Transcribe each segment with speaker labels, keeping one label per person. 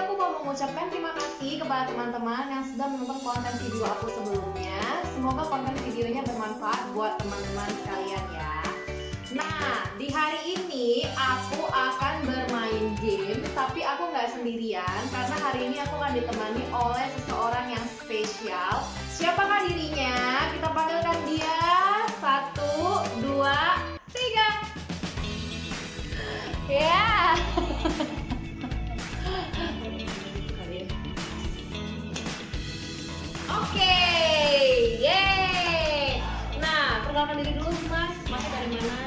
Speaker 1: aku mau mengucapkan terima kasih kepada teman-teman yang sudah menonton konten video aku sebelumnya. Semoga konten videonya bermanfaat buat teman-teman sekalian ya. Nah, di hari ini aku akan bermain game, tapi aku nggak sendirian karena hari ini aku akan ditemani oleh seseorang yang spesial. Siapakah dirinya? Kita panggilkan dia. 1, 2, 3. Ya. Oke, yeay. Nah, perkenalkan diri dulu Mas. Masnya dari mana?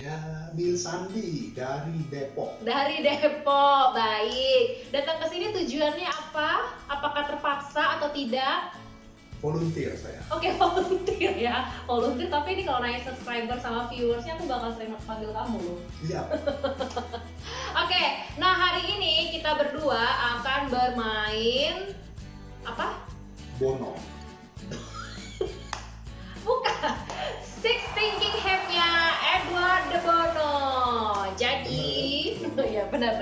Speaker 2: Ya, Bill Sandi dari Depok.
Speaker 1: Dari Depok, baik. Datang ke sini tujuannya apa? Apakah terpaksa atau tidak?
Speaker 2: Volunteer saya.
Speaker 1: Oke, volunteer ya. Volunteer, tapi ini kalau naik subscriber sama viewersnya aku bakal sering panggil kamu loh.
Speaker 2: Iya.
Speaker 1: Oke, nah hari ini kita berdua akan bermain apa?
Speaker 2: Bono.
Speaker 1: Bukan. Six Thinking Hat-nya Edward de Bono. Jadi, ya benar.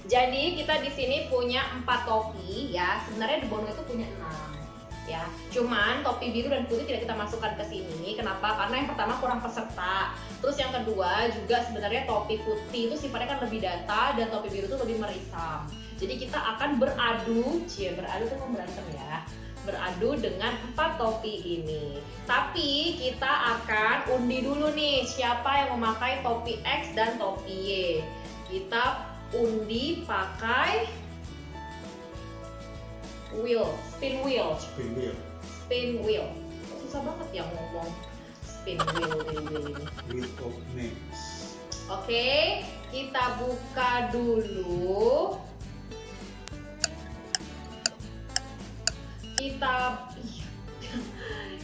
Speaker 1: Jadi kita di sini punya 4 topi ya. Sebenarnya de Bono itu punya 6 ya. Cuman topi biru dan putih tidak kita masukkan ke sini. Kenapa? Karena yang pertama kurang peserta. Terus yang kedua juga sebenarnya topi putih itu sifatnya kan lebih data dan topi biru itu lebih merisam. Jadi kita akan beradu itu kan berantem ya. Beradu dengan 4 topi ini. Tapi kita akan undi dulu nih siapa yang memakai topi X dan topi Y. Kita undi pakai spin wheel. Kok susah banget ya ngomong spin wheel ini.
Speaker 2: Wheel of names.
Speaker 1: Oke, kita buka dulu.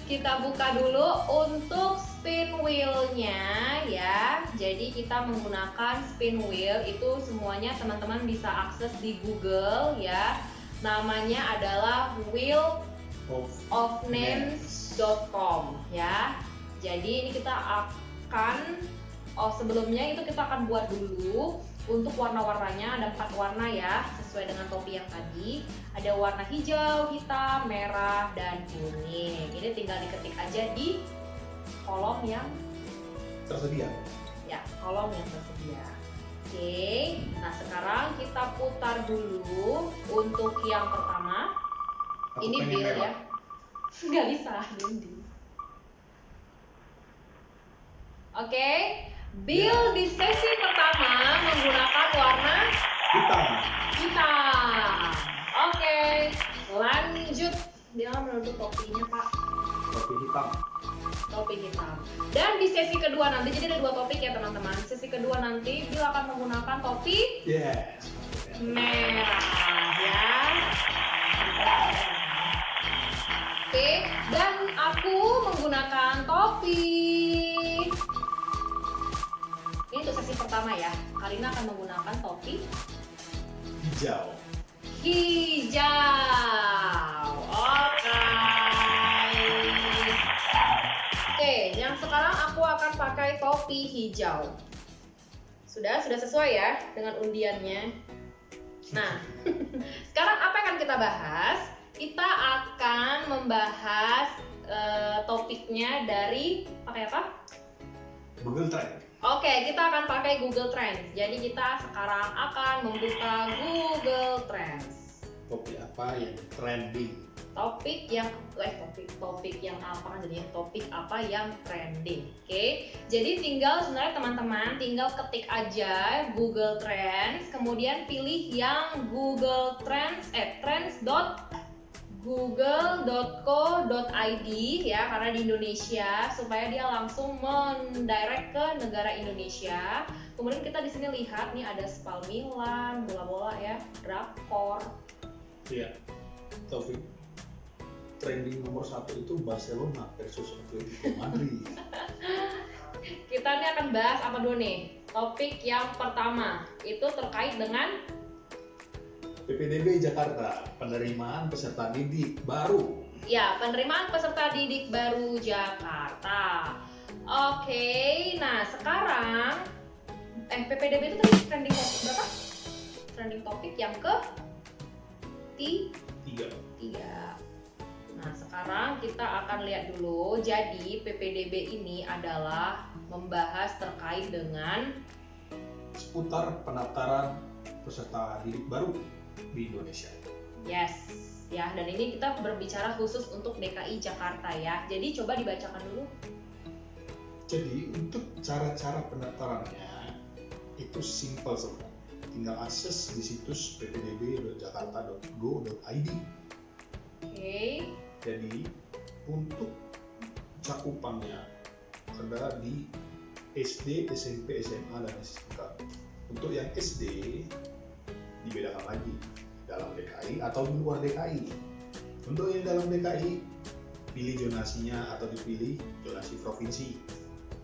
Speaker 1: Kita buka dulu untuk spin wheel-nya ya. Jadi kita menggunakan spin wheel itu semuanya teman-teman bisa akses di Google ya. Namanya adalah wheelofnames.com ya. Jadi ini kita akan sebelumnya itu kita akan buat dulu untuk warna-warnanya. Ada 4 warna ya, sesuai dengan topi yang tadi. Ada warna hijau, hitam, merah, dan kuning. Ini tinggal diketik aja di kolom yang
Speaker 2: Tersedia.
Speaker 1: ya, kolom yang tersedia. Oke, nah sekarang kita putar dulu untuk yang pertama.
Speaker 2: Aku
Speaker 1: Ini
Speaker 2: pengen
Speaker 1: Bill
Speaker 2: merah.
Speaker 1: ya. Nggak bisa, Bindi. Oke, Bill di sesi pertama menggunakan warna
Speaker 2: Hitam.
Speaker 1: hitam. Oke, lanjut. Dia menutup topinya, Pak.
Speaker 2: Topi hitam.
Speaker 1: Topi hitam. Dan di sesi kedua nanti, jadi ada 2 topik ya teman-teman. Sesi kedua nanti Bill akan menggunakan topi
Speaker 2: Yes.
Speaker 1: merah ya. Oke, dan aku menggunakan topi. Ini untuk sesi pertama ya. Karina akan menggunakan topi
Speaker 2: Hijau.
Speaker 1: hijau. Oke, yang sekarang aku akan pakai topi hijau. Sudah sesuai ya dengan undiannya. Nah, sekarang apa yang akan kita bahas? Kita akan membahas topiknya dari pakai apa?
Speaker 2: Google Trend.
Speaker 1: Oke, kita akan pakai Google Trends. Jadi kita sekarang akan membuka Google Trends.
Speaker 2: Topi apa yang trending?
Speaker 1: Topik yang apa kan jadinya topik apa yang trending. Oke. Jadi sebenarnya teman-teman tinggal ketik aja Google Trends, kemudian pilih yang Google Trends trends.google.co.id ya, karena di Indonesia supaya dia langsung mendirect ke negara Indonesia. Kemudian kita di sini lihat nih ada Spal Milan, bola-bola ya, drakor.
Speaker 2: Iya. Topi trending nomor 1 itu Barcelona versus Atletico Madrid.
Speaker 1: Kita nih akan bahas apa dulu nih? Topik yang pertama itu terkait dengan
Speaker 2: PPDB Jakarta, penerimaan peserta didik baru.
Speaker 1: ya, penerimaan peserta didik baru Jakarta. Oke, nah sekarang PPDB itu tadi trending berapa? trending topik yang ketiga. Nah, sekarang kita akan lihat dulu. Jadi, PPDB ini adalah membahas terkait dengan
Speaker 2: seputar pendaftaran peserta didik baru di Indonesia.
Speaker 1: yes, ya. Dan ini kita berbicara khusus untuk DKI Jakarta ya. Jadi coba dibacakan dulu.
Speaker 2: Jadi untuk cara-cara pendaftarannya itu simple sebenarnya. Tinggal akses di situs ppdb.jakarta.go.id.
Speaker 1: Oke.
Speaker 2: Jadi untuk cakupannya ada di SD, SMP, SMA, dan SMK. Untuk yang SD dibedakan lagi dalam DKI atau di luar DKI. Untuk yang dalam DKI pilih zonasinya atau dipilih zonasi provinsi.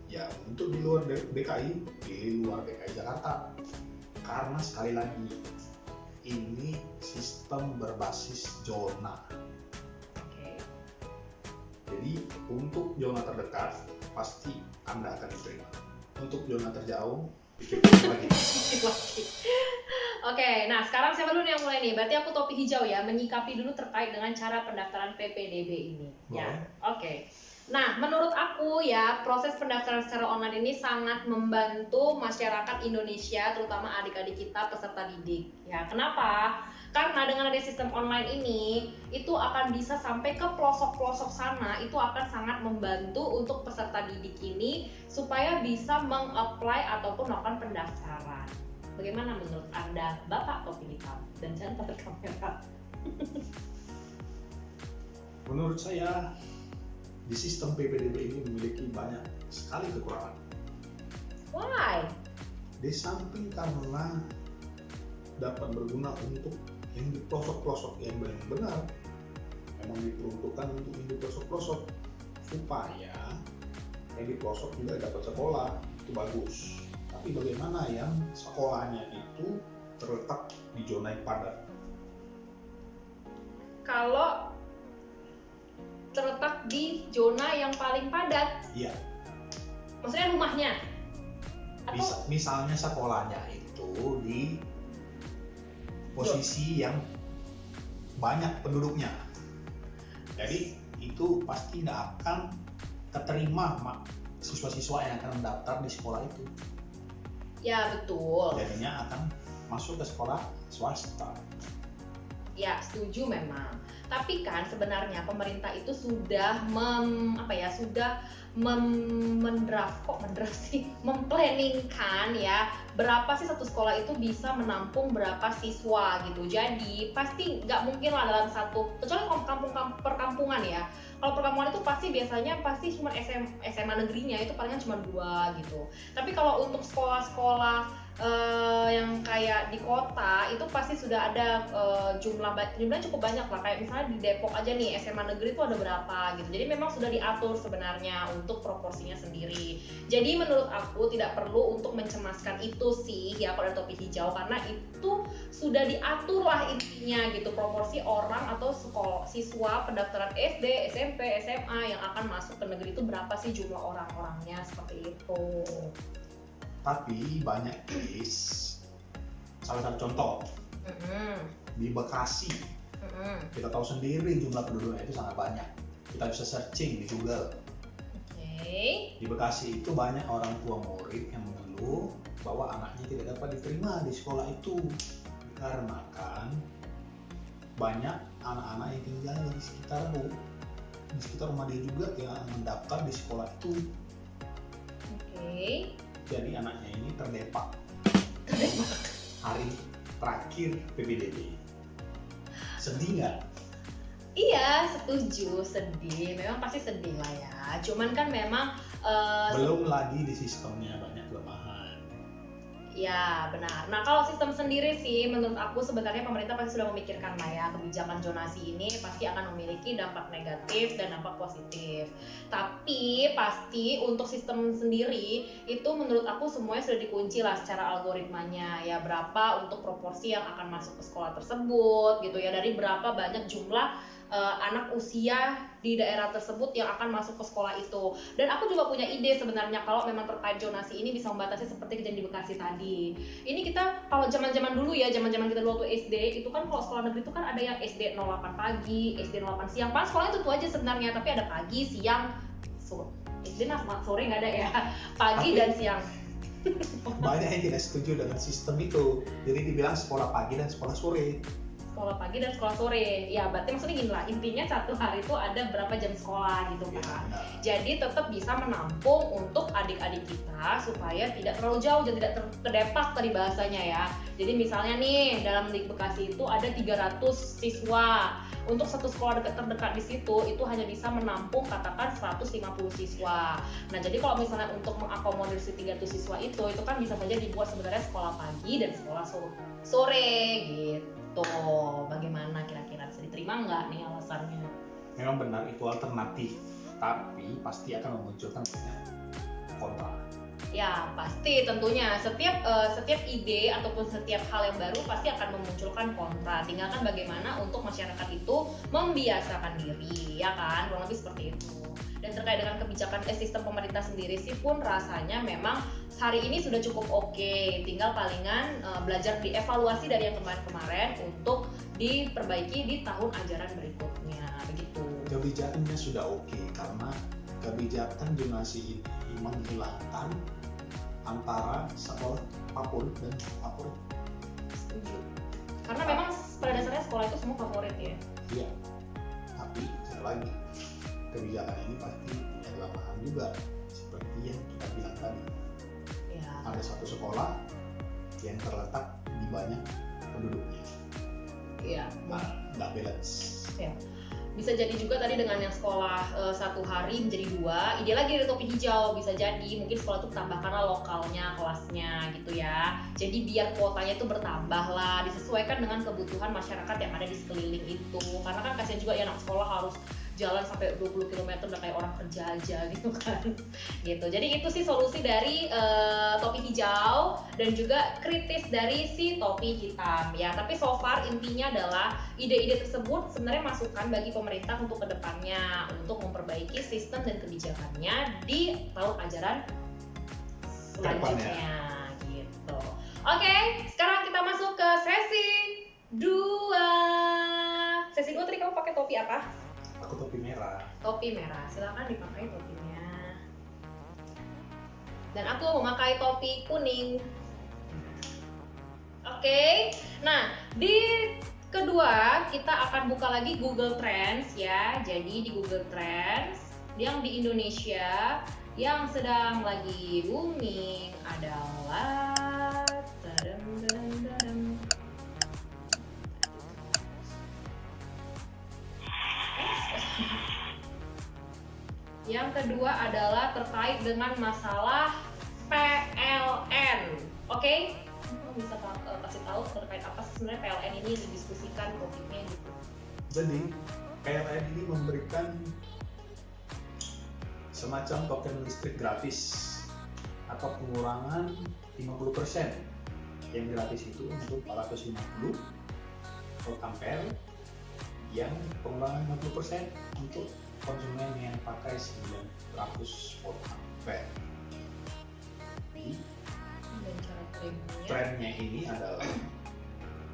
Speaker 2: Ya, untuk di luar DKI pilih luar DKI Jakarta. Karena sekali lagi ini sistem berbasis zona.
Speaker 1: Oke.
Speaker 2: Jadi untuk zona terdekat pasti Anda akan diterima. Untuk zona terjauh pikir-pikir lagi.
Speaker 1: Oke, nah sekarang siapa dulu nih yang mulai nih? Berarti aku topi hijau ya, menyikapi dulu terkait dengan cara pendaftaran PPDB ini. Ya, oke. Nah, menurut aku ya, proses pendaftaran secara online ini sangat membantu masyarakat Indonesia, terutama adik-adik kita peserta didik. Ya, kenapa? Karena dengan ada sistem online ini, itu akan bisa sampai ke pelosok-pelosok sana, itu akan sangat membantu untuk peserta didik ini supaya bisa meng-apply ataupun melakukan pendaftaran. Bagaimana menurut Anda, Bapak Topi Hitam? Dan jangan pada kamera.
Speaker 2: Menurut saya di sistem PPDB ini memiliki banyak sekali kekurangan.
Speaker 1: Why?
Speaker 2: Di samping karena dapat berguna untuk yang di pelosok-pelosok yang benar memang diperuntukkan untuk yang di pelosok-pelosok, supaya yang di pelosok juga dapat sekolah, itu bagus. Tapi bagaimana yang sekolahnya itu terletak di zona yang padat?
Speaker 1: Kalau terletak di zona yang paling padat,
Speaker 2: Iya,
Speaker 1: maksudnya rumahnya? Atau
Speaker 2: misalnya sekolahnya itu di posisi yang banyak penduduknya, jadi itu pasti nggak akan keterima siswa-siswa yang akan mendaftar di sekolah itu.
Speaker 1: ya betul.
Speaker 2: Jadinya akan masuk ke sekolah swasta.
Speaker 1: Ya, setuju memang. Tapi kan sebenarnya pemerintah itu sudah memplanningkan ya berapa sih satu sekolah itu bisa menampung berapa siswa gitu. Jadi pasti nggak mungkin lah dalam satu, kecuali perkampungan ya. Kalau perkampungan itu biasanya cuma SMA negerinya itu palingan cuma 2 gitu. Tapi kalau untuk sekolah-sekolah yang kayak di kota itu pasti sudah ada jumlahnya cukup banyak lah, kayak misalnya di Depok aja nih SMA negeri itu ada berapa gitu. Jadi memang sudah diatur sebenarnya untuk proporsinya sendiri. Jadi menurut aku tidak perlu untuk mencemaskan itu sih ya kalau ada topi hijau, karena itu sudah diatur lah intinya gitu, proporsi orang atau siswa pendaftaran SD, SMP, SMA yang akan masuk ke negeri itu berapa sih jumlah orang-orangnya, seperti itu.
Speaker 2: Tapi banyak case, salah satu contoh di Bekasi, kita tahu sendiri jumlah penduduknya itu sangat banyak. Kita bisa searching di Google. Di Bekasi itu banyak orang tua murid yang mengeluh bahwa anaknya tidak dapat diterima di sekolah itu, dikarenakan banyak anak-anak yang tinggal di sekitar rumah dia juga yang mendaftar di sekolah itu. Jadi anaknya ini terdepak hari terakhir PPDB. Sedih nggak?
Speaker 1: Iya, setuju, sedih. Memang pasti sedih lah ya. Cuman kan memang
Speaker 2: belum lagi di sistemnya banyak kelemahan.
Speaker 1: ya benar. Nah kalau sistem sendiri sih menurut aku sebenarnya pemerintah pasti sudah memikirkan lah ya, kebijakan zonasi ini pasti akan memiliki dampak negatif dan dampak positif. Tapi pasti untuk sistem sendiri itu menurut aku semuanya sudah dikunci lah secara algoritmanya ya, berapa untuk proporsi yang akan masuk ke sekolah tersebut gitu ya, dari berapa banyak jumlah anak usia di daerah tersebut yang akan masuk ke sekolah itu. Dan aku juga punya ide sebenarnya kalau memang terkait zonasi ini bisa membatasi seperti kejadian di Bekasi tadi. Ini kita kalau zaman-zaman dulu ya, zaman-zaman kita dulu waktu SD, itu kan kalau sekolah negeri itu kan ada yang SD 08 pagi, SD 08 siang. Pas sekolahnya itu aja sebenarnya, tapi ada pagi, siang, sore. SD sore nggak ada ya, pagi dan siang.
Speaker 2: Banyak yang tidak setuju dengan sistem itu, jadi dibilang sekolah pagi dan sekolah sore.
Speaker 1: Sekolah pagi dan sekolah sore, ya berarti maksudnya gini lah, intinya satu hari itu ada berapa jam sekolah gitu kan. Jadi tetap bisa menampung untuk adik-adik kita supaya tidak terlalu jauh dan tidak terdepak tadi bahasanya ya. Jadi misalnya nih dalam di Bekasi itu ada 300 siswa, untuk satu sekolah terdekat di situ itu hanya bisa menampung katakan 150 siswa. Nah jadi kalau misalnya untuk mengakomodir si 300 siswa itu kan bisa saja dibuat sebenarnya sekolah pagi dan sekolah sore gitu. Bagaimana kira-kira, bisa diterima nggak nih alasannya?
Speaker 2: Memang benar itu alternatif, tapi pasti akan memunculkan banyak kontra.
Speaker 1: Ya pasti tentunya setiap ide ataupun setiap hal yang baru pasti akan memunculkan kontra. Tinggal kan bagaimana untuk masyarakat itu membiasakan diri, ya kan, kurang lebih seperti itu. Dan terkait dengan kebijakan sistem pemerintah sendiri sih pun rasanya memang hari ini sudah cukup oke. Tinggal palingan belajar dievaluasi dari yang kemarin-kemarin untuk diperbaiki di tahun ajaran berikutnya, begitu.
Speaker 2: Kebijakannya sudah oke karena kebijakan zonasi ini menghilangkan antara sekolah favorit dan favorit.
Speaker 1: Setuju. Karena memang pada dasarnya sekolah itu semua favorit ya.
Speaker 2: Iya. Tapi sekali lagi kebijakan ini pasti punya kelemahan juga seperti yang kita bilang tadi.
Speaker 1: Ya.
Speaker 2: Ada satu sekolah yang terletak di banyak penduduknya.
Speaker 1: Iya.
Speaker 2: Nggak balance.
Speaker 1: Ya. Bisa jadi juga tadi dengan yang sekolah satu hari menjadi 2, ide lagi dari topi hijau, bisa jadi mungkin sekolah itu tambahkanlah lokalnya, kelasnya gitu ya. Jadi biar kuotanya itu bertambah lah, disesuaikan dengan kebutuhan masyarakat yang ada di sekeliling itu. Karena kan kasihan juga ya anak sekolah harus jalan sampai 20 km udah kayak orang kerja aja gitu kan. Gitu. Jadi itu sih solusi dari topi hijau dan juga kritis dari si topi hitam ya. Tapi so far intinya adalah ide-ide tersebut sebenarnya masukan bagi pemerintah untuk kedepannya untuk memperbaiki sistem dan kebijakannya di tahun ajaran selanjutnya gitu. Oke, sekarang kita masuk ke sesi 2. Sesi 2 tadi kamu pakai topi apa?
Speaker 2: Aku topi merah.
Speaker 1: Topi merah, silakan dipakai topinya. Dan aku memakai topi kuning. Oke, nah di kedua kita akan buka lagi Google Trends ya. Jadi di Google Trends yang di Indonesia yang sedang lagi booming adalah yang kedua adalah terkait dengan masalah PLN. Oke? Bisa kasih tahu terkait apa sih sebenarnya PLN ini didiskusikan topiknya gitu.
Speaker 2: Jadi PLN ini memberikan semacam token listrik gratis atau pengurangan 50%. Yang gratis itu untuk 450 volt ampere, yang pengurangan 50% untuk konsumen yang pakai 900 volt ampere. Jadi trennya ini adalah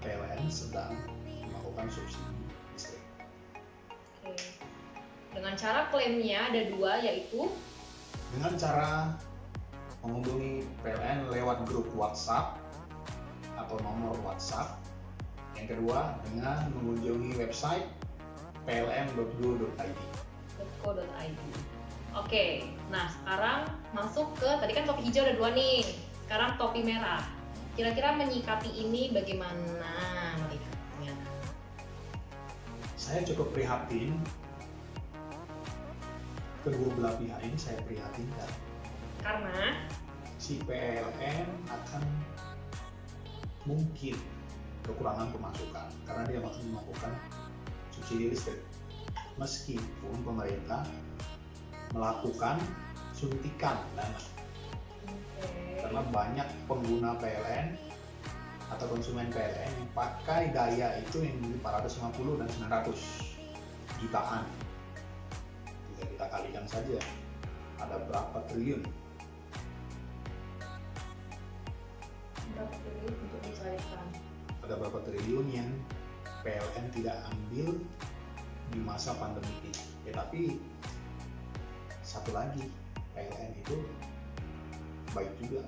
Speaker 2: PLN sedang melakukan subsidi listrik.
Speaker 1: Oke. Dengan cara klaimnya ada 2, yaitu
Speaker 2: dengan cara menghubungi PLN lewat grup WhatsApp atau nomor WhatsApp. Yang kedua dengan mengunjungi website pln.go.id.
Speaker 1: Oke, nah sekarang masuk ke, tadi kan topi hijau ada 2 nih, sekarang topi merah. Kira-kira menyikapi ini bagaimana melihatnya?
Speaker 2: Saya cukup prihatin, kedua belah pihak ini saya prihatinkan.
Speaker 1: Karena
Speaker 2: si PLN akan mungkin kekurangan pemasukan karena dia masih melakukan subsidi listrik. Meskipun pemerintah melakukan suntikan dana, karena banyak pengguna PLN atau konsumen PLN yang pakai daya itu yang 450 dan 900. jutaan. Jika kita kalikan saja, ada berapa triliun?
Speaker 1: Berapa triliun untuk dicairkan?
Speaker 2: Ada berapa triliun yang PLN tidak ambil di masa pandemi ini? Ya tapi satu lagi, PLN itu baik juga.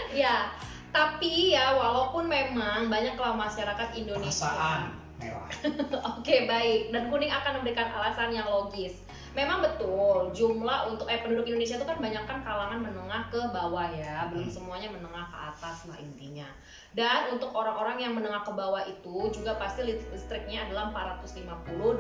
Speaker 1: Ya, tapi ya walaupun memang banyaklah masyarakat Indonesia.
Speaker 2: Perasaan merah.
Speaker 1: Oke, baik. Dan kuning akan memberikan alasan yang logis. Memang betul, jumlah untuk penduduk Indonesia itu kan banyak kan kalangan menengah ke bawah ya, belum semuanya menengah ke atas lah intinya. Dan untuk orang-orang yang menengah ke bawah itu juga pasti listriknya adalah 450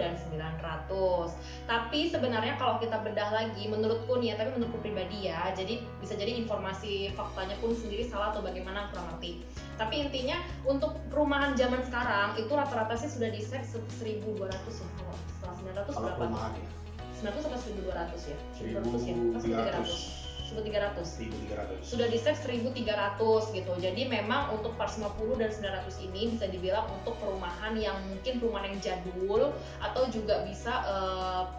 Speaker 1: dan 900. Tapi sebenarnya kalau kita bedah lagi, menurutku nih ya, tapi menurutku pribadi ya, jadi bisa jadi informasi faktanya pun sendiri salah atau bagaimana kurang ngerti. Tapi intinya untuk perumahan zaman sekarang itu rata-rata sih sudah di set 1.200 ya, kalau setelah 900
Speaker 2: Kalau
Speaker 1: berapa?
Speaker 2: perumahan ya
Speaker 1: 900 atau 1.200 ya?
Speaker 2: 1.300.
Speaker 1: 1.300.
Speaker 2: 1.300.
Speaker 1: Sudah di set 1.300 gitu. Jadi memang untuk 450 dan 900 ini bisa dibilang untuk perumahan yang mungkin perumahan yang jadul atau juga bisa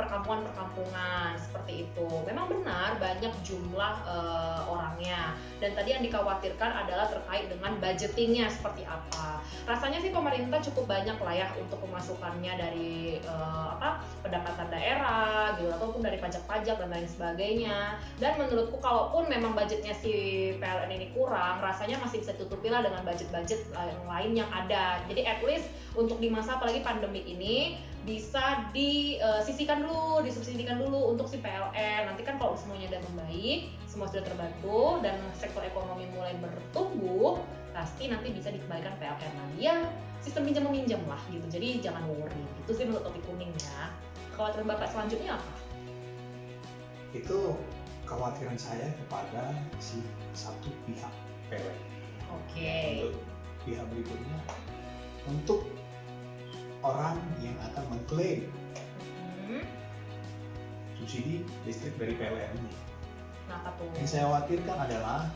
Speaker 1: perkampungan-perkampungan seperti itu. Memang benar banyak jumlah orangnya. Dan tadi yang dikhawatirkan adalah terkait dengan budgetingnya seperti apa. Rasanya sih pemerintah cukup banyak lah ya untuk pemasukannya dari pendapatan daerah gitu ataupun dari pajak-pajak dan lain sebagainya. Dan menurutku kalaupun memang budgetnya si PLN ini kurang, rasanya masih bisa tutupi lah dengan budget-budget yang lain yang ada. Jadi at least untuk di masa apalagi pandemi ini bisa disisihkan dulu, disubsidikan dulu untuk si PLN. Nanti kan kalau semuanya udah membaik, semua sudah terbantu dan sektor ekonomi mulai bertumbuh, pasti nanti bisa dikembalikan PLN lagi ya, sistem pinjam meminjam lah gitu. Jadi jangan worry. Itu sih menurut topik kuning ya. Kekhawatiran Bapak selanjutnya apa?
Speaker 2: Itu kekhawatiran saya kepada si satu pihak PLN.
Speaker 1: Oke.
Speaker 2: Untuk pihak berikutnya, untuk orang yang akan mengklaim subsidi listrik dari PLN ini.
Speaker 1: Kenapa tuh?
Speaker 2: Yang saya khawatirkan adalah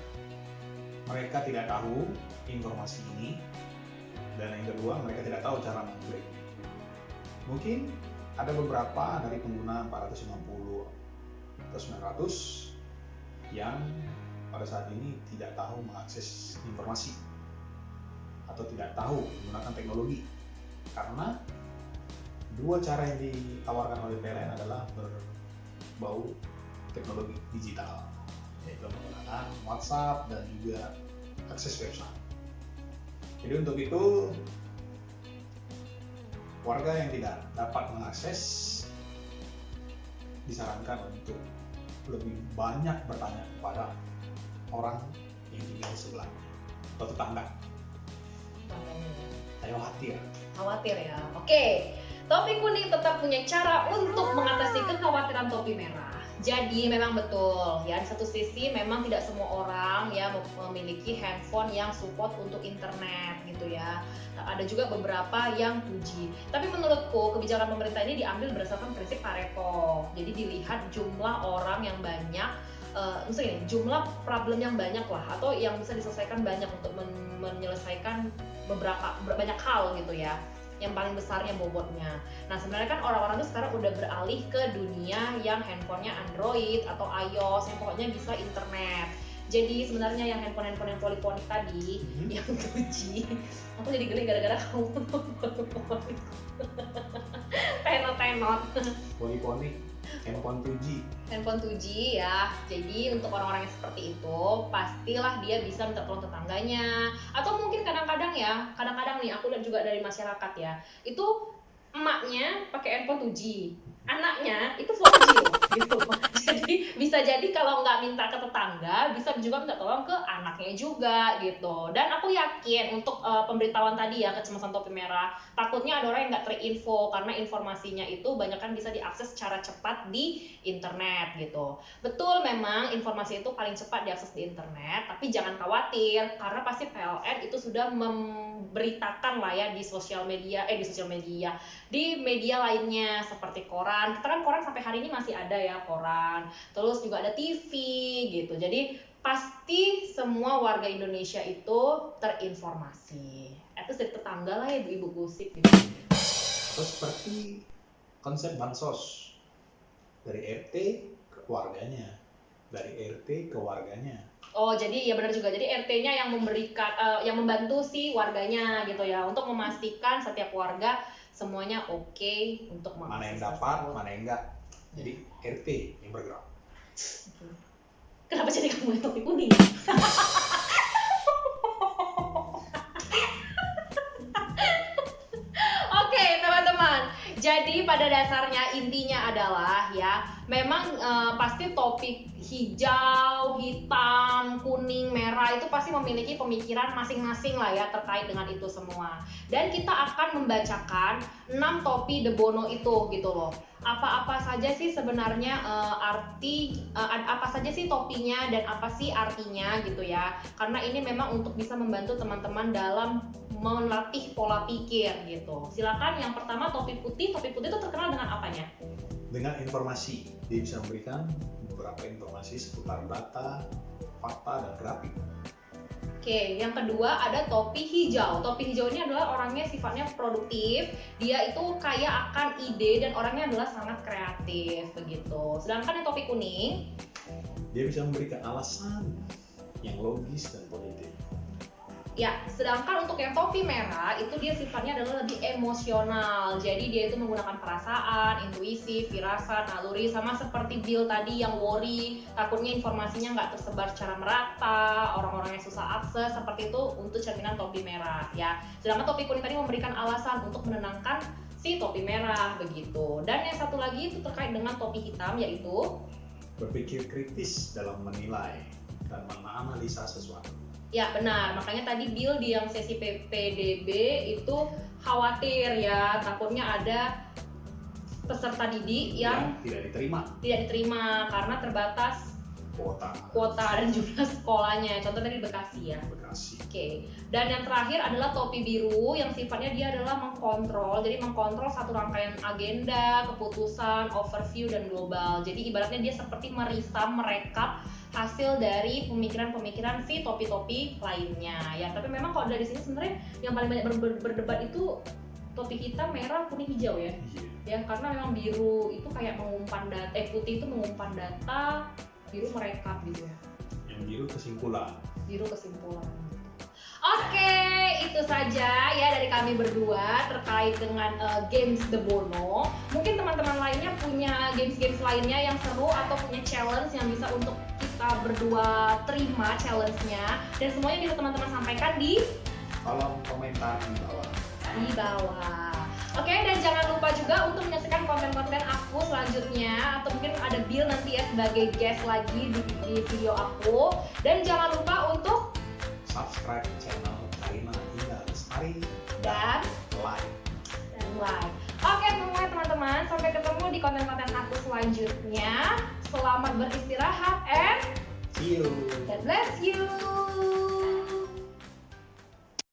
Speaker 2: mereka tidak tahu informasi ini, dan yang kedua mereka tidak tahu cara mengklaim. Mungkin ada beberapa dari pengguna 450 atau 900 yang pada saat ini tidak tahu mengakses informasi atau tidak tahu menggunakan teknologi, karena dua cara yang ditawarkan oleh PLN adalah berbau teknologi digital, yaitu menggunakan WhatsApp dan juga akses website. Jadi untuk itu warga yang tidak dapat mengakses disarankan untuk lebih banyak bertanya kepada orang yang tinggal di sebelah atau tetangga. Saya khawatir ya. Oke,
Speaker 1: topi kuning tetap punya cara untuk mengatasi kekhawatiran topi merah. Jadi memang betul ya, di satu sisi memang tidak semua orang ya memiliki handphone yang support untuk internet gitu ya. Ada juga beberapa yang 2G. Tapi menurutku kebijakan pemerintah ini diambil berdasarkan prinsip Pareto. Jadi dilihat jumlah orang yang banyak, misalnya jumlah problem yang banyak lah, atau yang bisa diselesaikan banyak untuk menyelesaikan banyak hal gitu ya. Yang paling besarnya bobotnya. Nah sebenarnya kan orang-orang tuh sekarang udah beralih ke dunia yang handphonenya Android atau iOS yang pokoknya bisa internet. Jadi sebenarnya yang handphone yang poliponik tadi, yang 2G, aku jadi geli gara-gara kamu poliponik. Tenot.
Speaker 2: poliponik, handphone 2G.
Speaker 1: Handphone 2G ya. Jadi untuk orang-orang yang seperti itu, pastilah dia bisa minta tolong tetangganya. Atau mungkin kadang-kadang nih aku lihat juga dari masyarakat ya, itu emaknya pakai handphone 2G, anaknya itu 4G loh, gitu. Jadi bisa jadi kalau nggak minta ke tetangga, bisa juga minta tolong ke anaknya juga gitu. Dan aku yakin untuk pemberitahuan tadi ya, kecemasan topi merah, takutnya ada orang yang nggak terinfo karena informasinya itu banyak kan bisa diakses secara cepat di internet gitu. Betul, memang informasi itu paling cepat diakses di internet, tapi jangan khawatir karena pasti PLN itu sudah memberitakan lah ya di sosial media, di media lainnya seperti koran. Kita kan koran sampai hari ini masih ada ya, koran. Terus juga ada TV gitu. Jadi pasti semua warga Indonesia itu terinformasi. Itu dari tetangga lah ya, ibu-ibu gosip gitu.
Speaker 2: Atau seperti konsep bansos dari RT ke keluarganya, dari RT ke warganya.
Speaker 1: Oh, jadi ya benar juga. Jadi RT-nya yang memberikan, yang membantu si warganya gitu ya, untuk memastikan setiap warga semuanya oke untuk
Speaker 2: Mana yang
Speaker 1: mengakses
Speaker 2: dapat,
Speaker 1: tersebut.
Speaker 2: mana yang enggak. Jadi RT yang bergerak.
Speaker 1: Oke. Kenapa jadi kamu yang topi kuning? Oke, teman-teman. Jadi pada dasarnya intinya adalah ya, memang pasti topik hijau, hitam, kuning, merah itu pasti memiliki pemikiran masing-masing lah ya terkait dengan itu semua. Dan kita akan membacakan 6 topi De Bono itu gitu loh. Apa-apa saja sih sebenarnya apa saja sih topinya dan apa sih artinya gitu ya. Karena ini memang untuk bisa membantu teman-teman dalam melatih pola pikir gitu. Silakan yang pertama topi putih itu terkenal dengan apanya?
Speaker 2: Dengan informasi, dia bisa memberikan beberapa informasi seputar data, fakta, dan grafik.
Speaker 1: Oke, yang kedua ada topi hijau. Topi hijau ini adalah orangnya sifatnya produktif, dia itu kaya akan ide dan orangnya adalah sangat kreatif begitu. Sedangkan yang topi kuning,
Speaker 2: Dia bisa memberikan alasan yang logis dan politik.
Speaker 1: ya, sedangkan untuk yang topi merah itu dia sifatnya adalah lebih emosional. Jadi dia itu menggunakan perasaan, intuisi, firasat, naluri, sama seperti Bill tadi yang worry, takutnya informasinya nggak tersebar secara merata, orang-orang yang susah akses, seperti itu untuk cerminan topi merah ya. Sedangkan topi kuning tadi memberikan alasan untuk menenangkan si topi merah begitu. Dan yang satu lagi itu terkait dengan topi hitam, yaitu
Speaker 2: Berpikir kritis dalam menilai dan menganalisa sesuatu.
Speaker 1: ya benar, makanya tadi Bill di yang sesi PPDB itu khawatir ya, takutnya ada peserta didik yang
Speaker 2: tidak diterima
Speaker 1: tidak diterima karena terbatas
Speaker 2: kuota
Speaker 1: dan jumlah sekolahnya. Contoh tadi Bekasi ya.
Speaker 2: Bekasi.
Speaker 1: Oke. Dan yang terakhir adalah topi biru yang sifatnya dia adalah mengkontrol. Jadi mengkontrol satu rangkaian agenda, keputusan, overview dan global. Jadi ibaratnya dia seperti merekap hasil dari pemikiran-pemikiran si topi-topi lainnya ya. Tapi memang kalau dari sini sebenarnya yang paling banyak berdebat itu topi hitam, merah, kuning, hijau ya.
Speaker 2: Iya.
Speaker 1: Ya karena memang biru itu kayak mengumpan data, putih itu mengumpan data, biru merekap gitu ya.
Speaker 2: Yang biru kesimpulan.
Speaker 1: Biru kesimpulan. Oke, itu saja ya dari kami berdua terkait dengan games De Bono. Mungkin teman-teman lainnya punya games-games lainnya yang seru atau punya challenge yang bisa untuk kita berdua terima challenge-nya. Dan semuanya bisa teman-teman sampaikan di
Speaker 2: Kolom komentar di bawah.
Speaker 1: Oke, dan jangan lupa juga untuk menyaksikan konten-konten aku selanjutnya, atau mungkin ada Bill nanti ya sebagai guest lagi di video aku. Dan jangan lupa untuk
Speaker 2: Subscribe channel Karina Indah Lestari
Speaker 1: dan
Speaker 2: like.
Speaker 1: Oke semuanya teman-teman, sampai ketemu di konten-konten aku selanjutnya. Selamat beristirahat and
Speaker 2: See you.
Speaker 1: God bless you.